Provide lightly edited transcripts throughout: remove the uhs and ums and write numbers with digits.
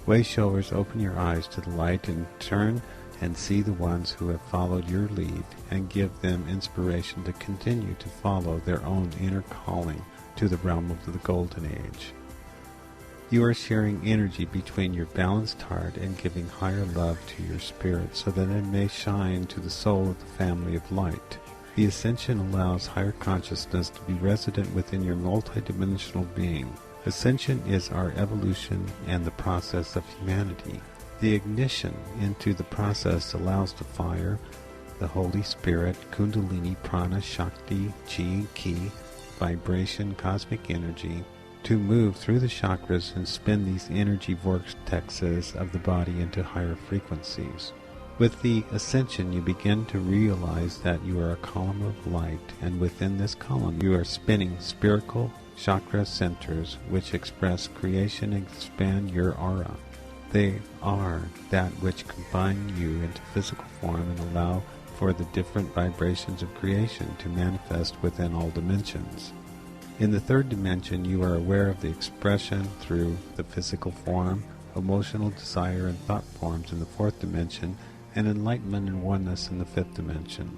Wayshowers, open your eyes to the light and turn and see the ones who have followed your lead, and give them inspiration to continue to follow their own inner calling to the realm of the Golden Age. You are sharing energy between your balanced heart and giving higher love to your spirit so that it may shine to the soul of the family of light. The ascension allows higher consciousness to be resident within your multidimensional being. Ascension is our evolution and the process of humanity. The ignition into the process allows the fire, the Holy Spirit, Kundalini, Prana, Shakti, Chi, Ki, vibration, cosmic energy, to move through the chakras and spin these energy vortexes of the body into higher frequencies. With the ascension, you begin to realize that you are a column of light, and within this column you are spinning spherical chakra centers which express creation and expand your aura. They are that which combine you into physical form and allow for the different vibrations of creation to manifest within all dimensions. In the third dimension, you are aware of the expression through the physical form, emotional desire and thought forms in the fourth dimension, and enlightenment and oneness in the fifth dimension.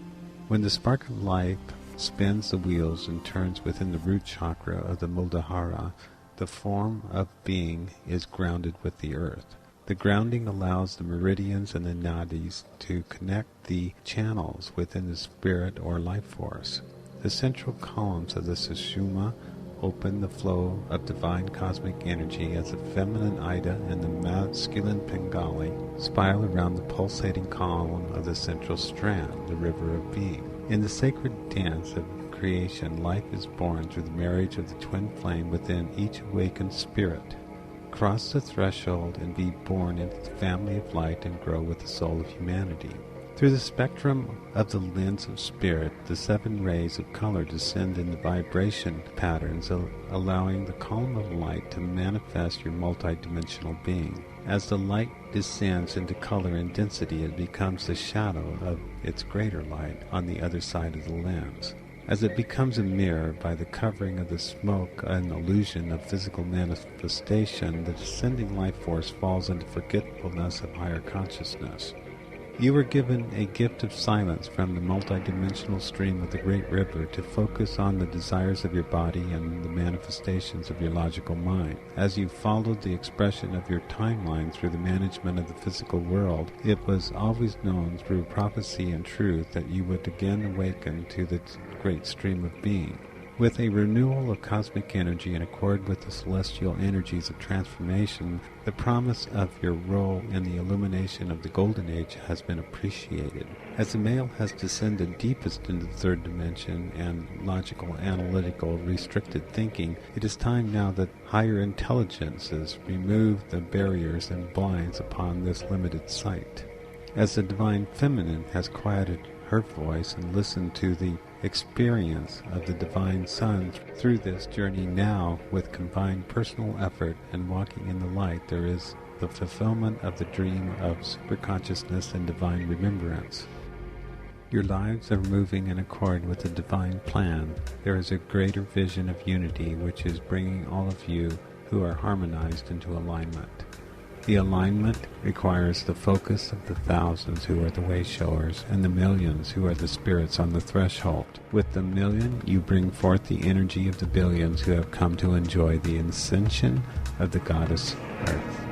When the spark of life spins the wheels and turns within the root chakra of the Muladhara, the form of being is grounded with the earth. The grounding allows the meridians and the nadis to connect the channels within the spirit or life force. The central columns of the Sushumna open the flow of divine cosmic energy as the feminine Ida and the masculine Pingali spiral around the pulsating column of the central strand, the river of being. In the sacred dance of creation, life is born through the marriage of the twin flame within each awakened spirit. Cross the threshold and be born into the family of light and grow with the soul of humanity. Through the spectrum of the lens of spirit, the 7 rays of color descend in the vibration patterns, allowing the column of light to manifest your multidimensional being. As the light descends into color and density, it becomes the shadow of its greater light on the other side of the lens. As it becomes a mirror by the covering of the smoke, an illusion of physical manifestation, the descending life force falls into forgetfulness of higher consciousness. You were given a gift of silence from the multidimensional stream of the great river to focus on the desires of your body and the manifestations of your logical mind. As you followed the expression of your timeline through the management of the physical world, it was always known through prophecy and truth that you would again awaken to the great stream of being. With a renewal of cosmic energy in accord with the celestial energies of transformation, the promise of your role in the illumination of the Golden Age has been appreciated. As the male has descended deepest into the third dimension and logical, analytical, restricted thinking, it is time now that higher intelligences remove the barriers and blinds upon this limited sight. As the divine feminine has quieted her voice and listened to the experience of the divine Son through this journey, now with combined personal effort and walking in the light, there is the fulfillment of the dream of superconsciousness and divine remembrance. Your lives are moving in accord with the divine plan. There is a greater vision of unity which is bringing all of you who are harmonized into alignment. The alignment requires the focus of the thousands who are the Wayshowers and the millions who are the spirits on the threshold. With the million, you bring forth the energy of the billions who have come to enjoy the ascension of the Goddess Earth.